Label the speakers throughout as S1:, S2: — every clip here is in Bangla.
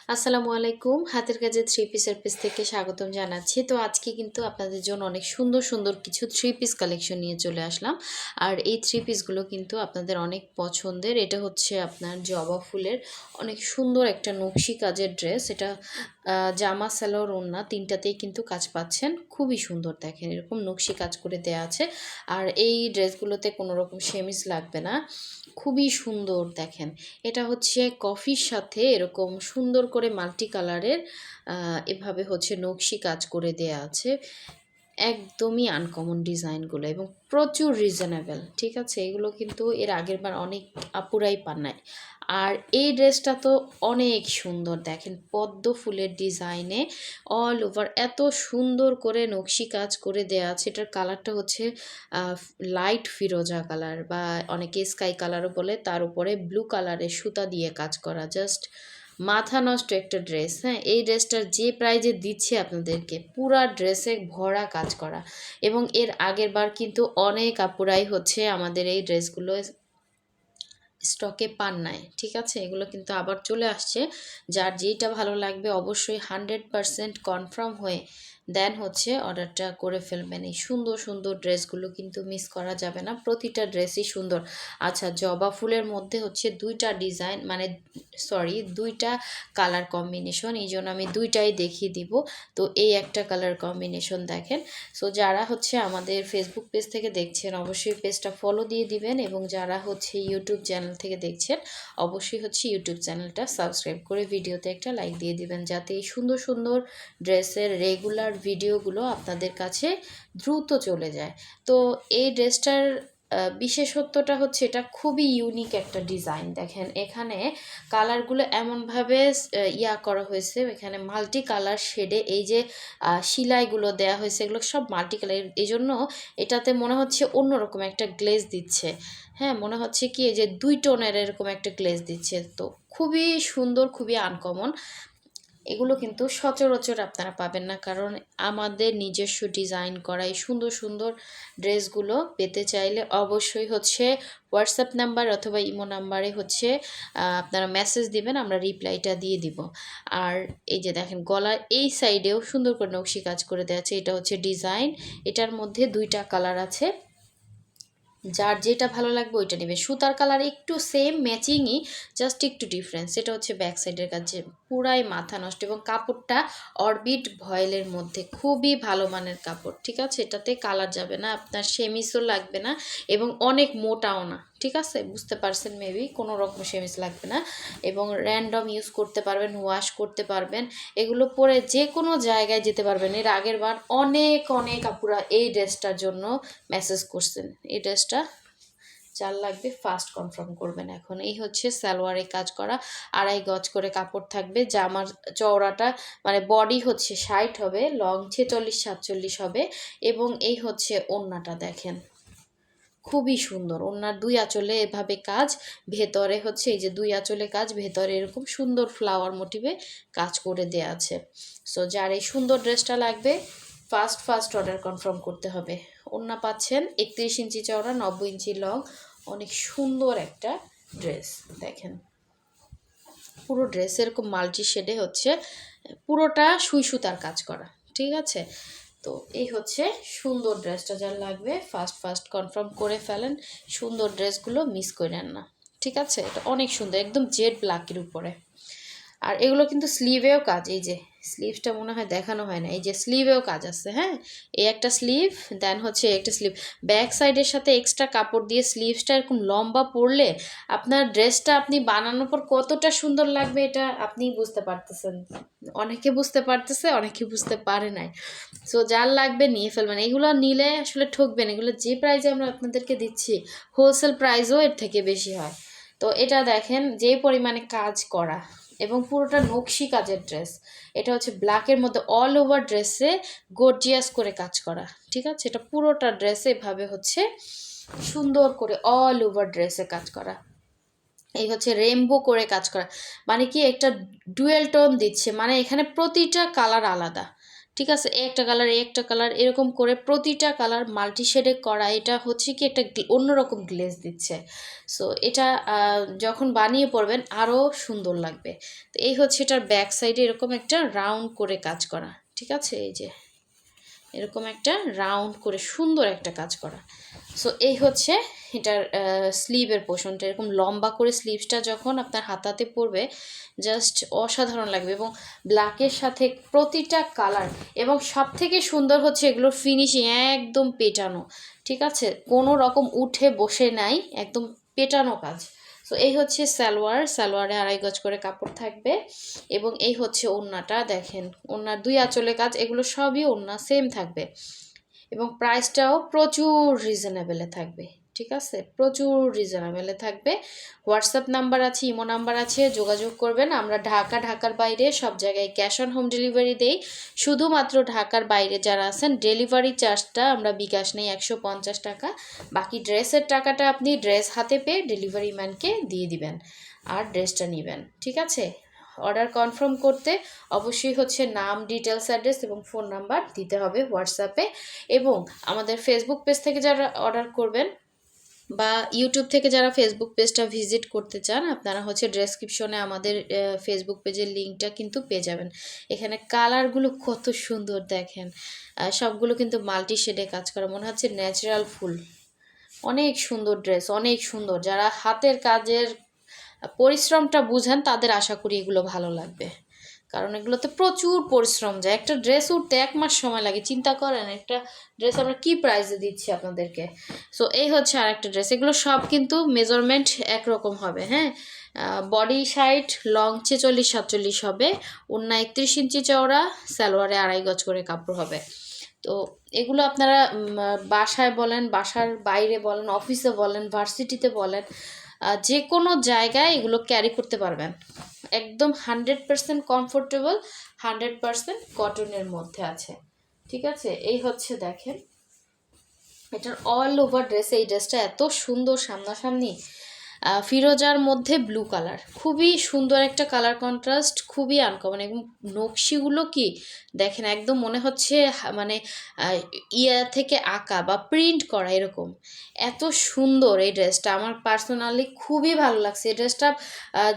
S1: আসসালামু আলাইকুম। হাতের কাজে থ্রি পিসের পেজ থেকে স্বাগতম জানাচ্ছি। তো আজকে কিন্তু আপনাদের জন্য অনেক সুন্দর, সুন্দর কিছু থ্রি পিস কালেকশন নিয়ে চলে আসলাম। আর এই থ্রি পিসগুলো কিন্তু আপনাদের অনেক পছন্দের। এটা হচ্ছে আপনার জবা ফুলের অনেক সুন্দর একটা নকশি কাজের ড্রেস। এটা জামা, সালোয়ার, ওড়না ৩ টাতেই কিন্তু কাজ পাচ্ছেন। খুবই সুন্দর দেখেন এরকম নকশি কাজ করে দেয়া আছে। আর এই ড্রেসগুলোতে কোনো রকম সেমিজ লাগবে না। খুবই সুন্দর দেখেন। এটা হচ্ছে কফির সাথে এরকম সুন্দর করে মাল্টি কালারের এভাবে হচ্ছে নকশি কাজ করে দেয়া আছে। একদমই আনকমন ডিজাইনগুলো এবং প্রচুর রিজনেবল, ঠিক আছে? এগুলো কিন্তু এর আগের বার অনেক আপুরাই পান নাই। আর এই ড্রেসটা তো অনেক সুন্দর দেখেন, পদ্ম ফুলের ডিজাইনে অল ওভার এত সুন্দর করে নকশি কাজ করে দেয়া আছে। এটার কালারটা হচ্ছে লাইট ফিরোজা কালার বা অনেকে স্কাই কালারও বলে। তার উপরে ব্লু কালারের সুতা দিয়ে কাজ করা, জাস্ট মাথা নষ্ট একটা ড্রেস। হ্যাঁ, এই ড্রেসটার যে প্রাইজে দিচ্ছে আপনাদেরকে, পুরা ড্রেসে ভরা কাজ করা। এবং এর আগের বার কিন্তু অনেক আপুরাই হচ্ছে আমাদের এই ড্রেসগুলো স্টকে পান নাই, ঠিক আছে? এগুলো কিন্তু আবার চলে আসছে। যার যেইটা ভালো লাগবে অবশ্যই 100% কনফার্ম হয়ে দেন হচ্ছে অর্ডারটা করে ফেলবেন। এই সুন্দর সুন্দর ড্রেসগুলো কিন্তু মিস করা যাবে না, প্রতিটা ড্রেসই সুন্দর। আচ্ছা, জবা ফুলের মধ্যে হচ্ছে দুইটা ডিজাইন, মানে সরি, দুইটা কালার কম্বিনেশন, এই জন্য আমি দুইটাই দেখিয়ে দিব। তো এই একটা কালার কম্বিনেশন দেখেন। সো যারা হচ্ছে আমাদের ফেসবুক পেজ থেকে দেখছেন অবশ্যই পেজটা ফলো দিয়ে দিবেন, এবং যারা হচ্ছে ইউটিউব চ্যানেল থেকে দেখছেন অবশ্যই হচ্ছে ইউটিউব চ্যানেলটা সাবস্ক্রাইব করে ভিডিওতে একটা লাইক দিয়ে দিবেন, যাতে এই সুন্দর সুন্দর ড্রেসের রেগুলার ভিডিওগুলো আপনাদের কাছে দ্রুত চলে যায়। তো এই ড্রেসটার বিশেষত্বটা হচ্ছে এটা খুবই ইউনিক একটা ডিজাইন। দেখেন এখানে কালারগুলো এমনভাবে করা হয়েছে, এখানে মাল্টি কালার শেডে এই যে সেলাইগুলো দেয়া হয়েছে, এগুলো সব মাল্টি কালার। এই জন্য এটাতে মনে হচ্ছে অন্যরকম একটা গ্লেজ দিচ্ছে। হ্যাঁ, মনে হচ্ছে কি এই যে 2 টোনের এরকম একটা গ্লেজ দিচ্ছে। তো খুবই সুন্দর, খুবই আনকমন। এগুলো কিন্তু সচরাচর আপনারা পাবেন না, কারণ আমাদের নিজস্ব ডিজাইন করা এই সুন্দর সুন্দর ড্রেসগুলো পেতে চাইলে অবশ্যই হচ্ছে হোয়াটসঅ্যাপ নাম্বার অথবা ইমো নাম্বারে হচ্ছে আপনারা মেসেজ দিবেন, আমরা রিপ্লাইটা দিয়ে দিব। আর এই যে দেখেন গলার এই সাইডেও সুন্দর করে নকশি কাজ করে দেওয়া আছে। এটা হচ্ছে ডিজাইন, এটার মধ্যে দুইটা কালার আছে, যার যেটা ভালো লাগবে ওইটা নেবে। সুতার কালার একটু সেম ম্যাচিংই, জাস্ট একটু ডিফারেন্স। এটা হচ্ছে ব্যাক সাইডের কাছে পুরাই মাথা নষ্ট, এবং কাপড়টা অরবিট ভয়েলের মধ্যে খুবই ভালো মানের কাপড়, ঠিক আছে? এটাতে কালার যাবে না, আপনার সেমিসও লাগবে না, এবং অনেক মোটাও না, ঠিক আছে? বুঝতে পারছেন মেবি, কোনো রকম সেমিস লাগবে না, এবং র্যান্ডম ইউজ করতে পারবেন, ওয়াশ করতে পারবেন, এগুলো পরে যে কোনো জায়গায় যেতে পারবেন। এর আগের বার অনেক অনেক আপুরা এই ড্রেসটার জন্য মেসেজ করছেন। এই ড্রেসটা যার লাগবে ফার্স্ট কনফার্ম করবেন এখন। এই হচ্ছে সালোয়ারে কাজ করা, 2.5 গজ করে কাপড় থাকবে। জামার চওড়াটা মানে বডি হচ্ছে 60 হবে, লং 46-47 হবে, এবং এই হচ্ছে ওড়নাটা দেখেন, খুবই সুন্দর। ওড়নার 2 আঁচলে এভাবে কাজ, ভেতরে হচ্ছে এই যে 2 আঁচলে কাজ, ভেতরে এরকম সুন্দর ফ্লাওয়ার মোটিভে কাজ করে দেয়া আছে। সো যার এই সুন্দর ড্রেসটা লাগবে ফার্স্ট অর্ডার কনফার্ম করতে হবে। ওড়না পাচ্ছেন 31 ইঞ্চি চওড়া, 90 ইঞ্চি লং, অনেক সুন্দর একটা ড্রেস দেখেন। পুরো ড্রেস এরকম মাল্টি শেডে হচ্ছে পুরোটা সুই সুতার কাজ করা, ঠিক আছে? তো এই হচ্ছে সুন্দর ড্রেসটা, যার লাগবে ফার্স্ট কনফার্ম করে ফেলেন। সুন্দর ড্রেসগুলো মিস করেন না, ঠিক আছে? এটা অনেক সুন্দর, একদম জেড ব্ল্যাকের উপরে। আর এগুলো কিন্তু স্লিভেও কাজ, এই যে স্লিভসটা মনে হয় দেখানো হয় না, এই যে স্লিভেও কাজ আছে। হ্যাঁ, এই একটা স্লিভ, দেন হচ্ছে একটা স্লিভ ব্যাক সাইডের সাথে এক্সট্রা কাপড় দিয়ে স্লিভসটা এরকম লম্বা পরলে আপনার ড্রেসটা আপনি বানানোর পর কতটা সুন্দর লাগবে এটা আপনি বুঝতে পারতেছেন। অনেকে বুঝতে পারতেছে, অনেকে বুঝতে পারে নাই। সো যার লাগবে নিয়ে ফেলবেন, এগুলো নিলে আসলে ঠকবেন। এগুলো যে প্রাইজে আমরা আপনাদেরকে দিচ্ছি হোলসেল প্রাইসও এর থেকে বেশি হয়। তো এটা দেখেন যে পরিমাণে কাজ করা, এবং পুরোটা নকশি কাজের ড্রেস। এটা হচ্ছে ব্ল্যাকের মধ্যে অল ওভার ড্রেসে গর্জিয়াস করে কাজ করা, ঠিক আছে? এটা পুরোটা ড্রেসে এভাবে হচ্ছে সুন্দর করে অল ওভার ড্রেসে কাজ করা। এই হচ্ছে রেইনবো করে কাজ করা, মানে কি একটা ডুয়েল টোন দিচ্ছে, মানে এখানে প্রতিটা কালার আলাদা, ঠিক আছে, এই একটা কালার, এই একটা কালার, এরকম করে প্রতিটা কালার মাল্টি শেডে করা। এটা হচ্ছে কি একটা অন্যরকম গ্লেজ দিচ্ছে। সো এটা যখন বানিয়ে পড়বেন আরও সুন্দর লাগবে। তো এই হচ্ছে এটার ব্যাক সাইডে এরকম একটা রাউন্ড করে কাজ করা। ঠিক আছে, এই যে এরকম একটা রাউন্ড করে সুন্দর একটা কাজ করা। সো এই হচ্ছে এটার স্লিভের পোর্শনটা, এরকম লম্বা করে স্লিভসটা যখন আপনার হাতাতে পড়বে জাস্ট অসাধারণ লাগবে। এবং ব্ল্যাকের সাথে প্রতিটা কালার, এবং সব থেকে সুন্দর হচ্ছে এগুলোর ফিনিশিং একদম পেটানো। ঠিক আছে, কোনো রকম উঠে বসে নাই, একদম পেটানো কাজ। সো এই হচ্ছে সালোয়ারে 2.5 গজ করে কাপড় থাকবে। এবং এই হচ্ছে ওড়নাটা, দেখেন ওড়নার 2 আঁচলে কাজ, এগুলো সবই ওড়না সেম থাকবে। এবং প্রাইসটাও প্রচুর রিজনেবলে থাকবে। ঠিক আছে, প্রচুর রিজনেবলে থাকবে। হোয়াটসঅ্যাপ নাম্বার আছে, ইমো নাম্বার আছে, যোগাযোগ করবেন। আমরা ঢাকার বাইরে সব জায়গায় ক্যাশ অন হোম ডেলিভারি দেই। শুধুমাত্র ঢাকার বাইরে যারা আছেন ডেলিভারি চার্জটা আমরা বিকাশ নেই 150 টাকা। বাকি ড্রেসের টাকাটা আপনি ড্রেস হাতে পেয়ে ডেলিভারি ম্যানকে দিয়ে দিবেন আর ড্রেসটা নেবেন। ঠিক আছে, অর্ডার কনফার্ম করতে অবশ্যই হচ্ছে নাম, ডিটেলস, অ্যাড্রেস এবং ফোন নাম্বার দিতে হবে হোয়াটসঅ্যাপে। এবং আমাদের ফেসবুক পেজ থেকে যারা অর্ডার করবেন বা ইউটিউব থেকে যারা ফেসবুক পেজটা ভিজিট করতে চান, আপনারা হচ্ছে ডেসক্রিপশনে আমাদের ফেসবুক পেজের লিঙ্কটা কিন্তু পেয়ে যাবেন। এখানে কালারগুলো কত সুন্দর দেখেন, সবগুলো কিন্তু মাল্টি শেডে কাজ করা, মনে হচ্ছে ন্যাচারাল ফুল। অনেক সুন্দর ড্রেস, অনেক সুন্দর। যারা হাতের কাজের পরিশ্রমটা বুঝেন তাদের আশা করি এগুলো ভালো লাগবে, কারণ এগুলোতে প্রচুর পরিশ্রম যায়। একটা ড্রেস উঠতে 1 মাস সময় লাগে, চিন্তা করেন একটা ড্রেস আমরা কি প্রাইসে দিচ্ছি আপনাদেরকে। সো এই হচ্ছে আর একটা ড্রেস, এগুলো সব কিন্তু মেজারমেন্ট একরকম হবে। হ্যাঁ, বডি সাইড লং 46-47 হবে, ওড়না 31 ইঞ্চি চওড়া, সালোয়ারে 2.5 গজ করে কাপড় হবে। তো এগুলো আপনারা বাসায় বলেন, বাসার বাইরে বলেন, অফিসে বলেন, ভার্সিটিতে বলেন, যে কোনো জায়গায় এগুলো ক্যারি করতে পারবেন। একদম 100% কমফোর্টেবল, 100% কটনের মধ্যে আছে। ঠিক আছে, এই হচ্ছে দেখেন এটার অল ওভার ড্রেস। এই ড্রেসটা এত সুন্দর, সামনাসামনি ফিরোজার মধ্যে ব্লু কালার, খুবই সুন্দর একটা কালার কন্ট্রাস্ট, খুবই আনকমন। এবং নকশিগুলো কি দেখেন, একদম মনে হচ্ছে মানে ইয়া থেকে আঁকা বা প্রিন্ট করা এরকম। এত সুন্দর এই ড্রেসটা, আমার পার্সোনালি খুবই ভালো লাগছে। এই ড্রেসটা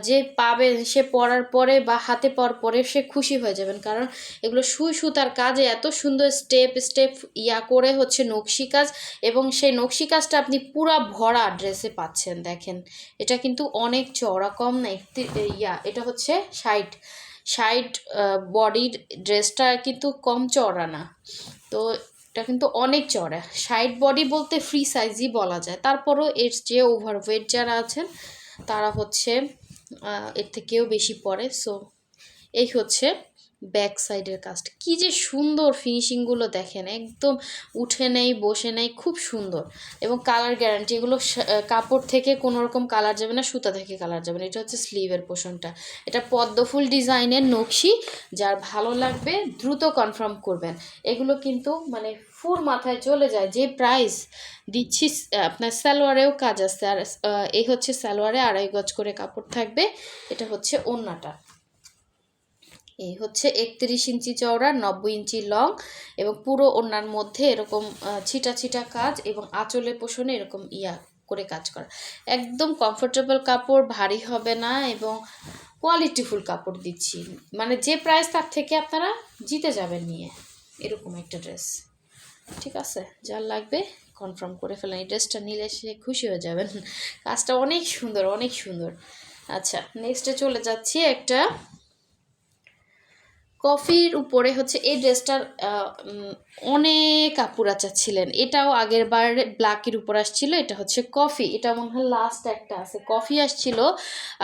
S1: যে পাবে সে পরার পরে বা হাতে পাওয়ার পরে সে খুশি হয়ে যাবেন, কারণ এগুলো সুই সুতার কাজে এত সুন্দর স্টেপ স্টেপ ইয়া করে হচ্ছে নকশি কাজ। এবং সেই নকশি কাজটা আপনি পুরা ভরা ড্রেসে পাচ্ছেন। দেখেন এটা কিন্তু অনেক চওড়া, কম না, এটা হচ্ছে 60 বডির ড্রেসটা কিন্তু কম চওড়া না। তো এটা কিন্তু অনেক চওড়া, 60 বডি বলতে ফ্রি সাইজই বলা যায়। তারপরও এর যে ওভারওয়েট যারা আছেন তারা হচ্ছে এর থেকেও বেশি পড়ে। সো এই হচ্ছে ব্যাক সাইডের কাজটা, কি যে সুন্দর ফিনিশিংগুলো দেখেন, একদম উঠে নেই বসে নেই, খুব সুন্দর। এবং কালার গ্যারান্টি, এগুলো কাপড় থেকে কোনো রকম কালার যাবে না, সুতা থেকে কালার যাবে না। এটা হচ্ছে স্লিভের পোর্শনটা, এটা পদ্মফুল ডিজাইনের নকশি। যার ভালো লাগবে দ্রুত কনফার্ম করবেন। এগুলো কিন্তু মানে ফুল মাথায় চলে যায় যে প্রাইস দিচ্ছি। আপনার সালোয়ারেও কাজ আছে। আর এই হচ্ছে সালোয়ারে 2.5 গজ করে কাপড় থাকবে। এটা হচ্ছে ওড়নাটা, এই হচ্ছে 31 ইঞ্চি চওড়া, 90 ইঞ্চি লং, এবং পুরো ওড়নার মধ্যে এরকম ছিটা ছিটা কাজ, এবং আঁচলের পোষণে এরকম ইয়া করে কাজ করা। একদম কমফোর্টেবল কাপড়, ভারী হবে না, এবং কোয়ালিটিফুল কাপড় দিচ্ছি। মানে যে প্রাইস তার থেকে আপনারা জিতে যাবেন নিয়ে, এরকম একটা ড্রেস। ঠিক আছে, যার লাগবে কনফার্ম করে ফেলেন, এই ড্রেসটা নিলে সে খুশি হয়ে যাবেন। কাজটা অনেক সুন্দর, অনেক সুন্দর। আচ্ছা, নেক্সটে চলে যাচ্ছি একটা কফির উপরে। হচ্ছে এই ড্রেসটার অনেক আপুরা চাচ্ছিলেন, এটাও আগের বার ব্ল্যাকের উপর আসছিল। এটা হচ্ছে কফি, এটা মনে হয় লাস্ট একটা আছে, কফি আসছিল।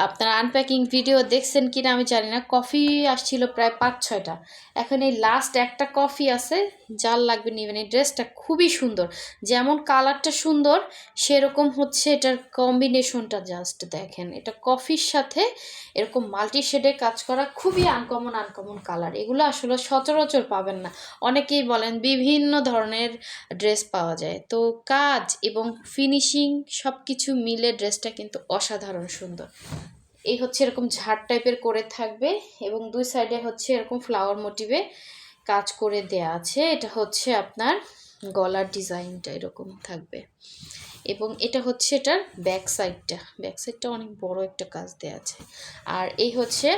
S1: আপনারা আনপ্যাকিং ভিডিও দেখছেন কিনা আমি জানি না, কফি আসছিল প্রায় 5-6টা। এখন এই লাস্ট একটা কফি আছে, যার লাগবে নেবেন। এই ড্রেসটা খুবই সুন্দর, যেমন কালারটা সুন্দর সেরকম হচ্ছে এটার কম্বিনেশনটা। জাস্ট দেখেন, এটা কফির সাথে এরকম মাল্টি শেডে কাজ করা, খুবই আনকমন কালার। এগুলো আসলে সচরাচর পাবেন না। অনেকেই বলেন বিভিন্ন ধরনের ড্রেস পাওয়া যায়, তো কাজ এবং ফিনিশিং সব কিছু মিলে ড্রেসটা কিন্তু অসাধারণ সুন্দর। এই হচ্ছে এরকম ঝাড় টাইপের করে থাকবে, এবং দুই সাইডে হচ্ছে এরকম ফ্লাওয়ার মোটিভে কাজ করে দেয়া আছে। এটা হচ্ছে আপনার গলার ডিজাইনটা এরকম থাকবে, এবং এটা হচ্ছে এটার ব্যাক সাইডটা অনেক বড় একটা কাজ দেয়া আছে। আর এই হচ্ছে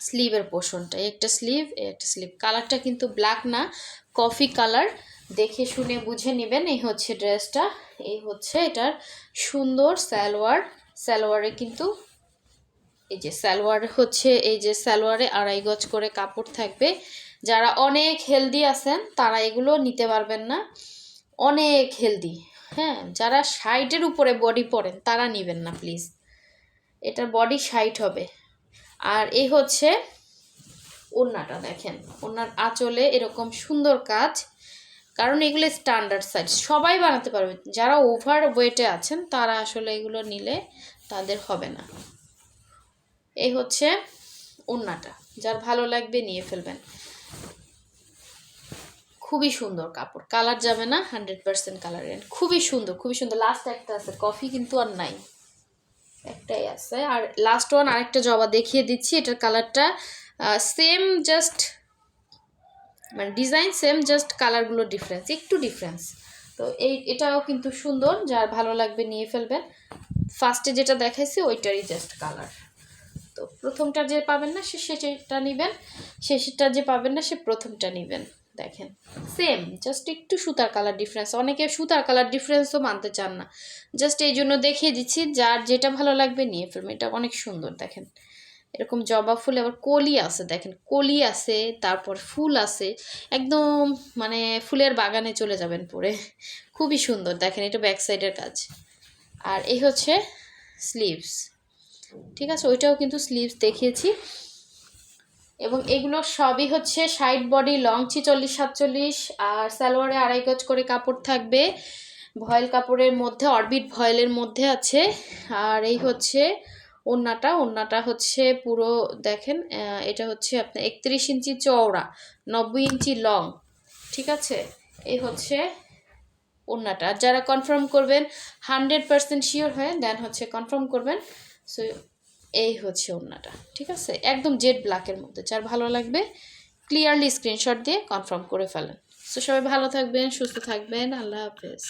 S1: স্লিভের পোর্শনটা, একটা স্লিভ একটা স্লিভ। কালারটা কিন্তু ব্ল্যাক না, কফি কালার, দেখে শুনে বুঝে নেবেন। এই হচ্ছে ড্রেসটা, এই হচ্ছে এটার সুন্দর সালোয়ারে কিন্তু এই যে সালোয়ার হচ্ছে, এই যে সালোয়ারে 2.5 গজ করে কাপড় থাকবে। যারা অনেক হেলদি আছেন তারা এগুলো নিতে পারবেন না, অনেক হেলদি। হ্যাঁ, যারা 60-এর উপরে বডি পড়েন তারা নেবেন না প্লিজ, এটার বডি 60 হবে। আর এই হচ্ছে ওড়নাটা, দেখেন ওড়নার আঁচলে এরকম সুন্দর কাজ, কারণ এগুলো স্ট্যান্ডার্ড সাইজ, সবাই বানাতে পারবে। যারা ওভার ওয়েটে আছেন তারা আসলে এগুলো নিলে তাদের হবে না। এই হচ্ছে ওড়নাটা, যার ভালো লাগবে নিয়ে ফেলবেন। খুবই সুন্দর কাপড়, কালার যাবে না, 100% কালার। খুবই সুন্দর, খুবই সুন্দর। লাস্ট একটা আছে কফি, কিন্তু আর নাই, একটাই আছে। আর লাস্ট ওয়ান আরেকটা জবা দেখিয়ে দিচ্ছি। এটার কালারটা সেম, জাস্ট মানে ডিজাইন সেম, জাস্ট কালারগুলো ডিফারেন্স, একটু ডিফারেন্স। তো এটাও কিন্তু সুন্দর, যার ভালো লাগবে নিয়ে ফেলবেন। ফার্স্টে যেটা দেখাইছি ওইটারই জাস্ট কালার। তো প্রথমটা যে পাবেন না সে সেটা নেবেন, শেষেরটা যে পাবেন না সে প্রথমটা নেবেন। দেখেন সেম, জাস্ট একটু সুতার কালার ডিফারেন্স। অনেকে সুতার কালার ডিফারেন্সও মানতে চান না, জাস্ট এই জন্য দেখিয়ে দিচ্ছি। যার যেটা ভালো লাগবে নিয়ে ফেলবেন। এটা অনেক সুন্দর, দেখেন এরকম জবা ফুল, আবার কলি আছে, দেখেন কলি আছে, তারপর ফুল আছে, একদম মানে ফুলের বাগানে চলে যাবেন পরে। খুবই সুন্দর, দেখেন এটা ব্যাক সাইডের কাজ। আর এই হচ্ছে স্লিভস, ঠিক আছে, ওইটাও কিন্তু স্লিভস দেখিয়েছি। এবং এগুলো সবই হচ্ছে 60 বডি, লং 46-47, আর সালোয়ারে 2.5 গজ করে কাপড় থাকবে, ভয়েল কাপড়ের মধ্যে, অরবিট ভয়েলের মধ্যে আছে। আর এই হচ্ছে ওড়নাটা হচ্ছে পুরো, দেখেন এটা হচ্ছে আপনার 31 ইঞ্চি চওড়া, 90 ইঞ্চি লং, ঠিক আছে। এই হচ্ছে ওড়নাটা। যারা কনফার্ম করবেন 100% শিওর হয়ে দেন হচ্ছে কনফার্ম করবেন। সো এই হচ্ছে ওড়নাটা, ঠিক আছে, একদম জেড ব্ল্যাকের মধ্যে। যার ভালো লাগবে ক্লিয়ারলি স্ক্রিনশট দিয়ে কনফার্ম করে ফেলেন। সো সবাই ভালো থাকবেন, সুস্থ থাকবেন, আল্লাহ হাফেজ।